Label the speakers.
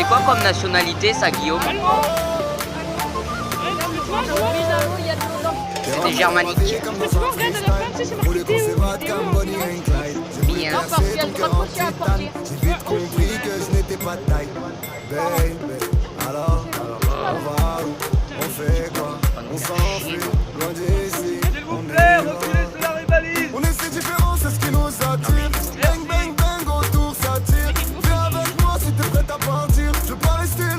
Speaker 1: C'est quoi comme nationalité ça, Guillaume? C'est des germaniques. Bien.
Speaker 2: Non, parce qu'il y a le crocodile à porter.
Speaker 3: J'ai vite compris que je n'étais pas taille. Baby, alors, on va où? On fait quoi? On s'enfuit, loin des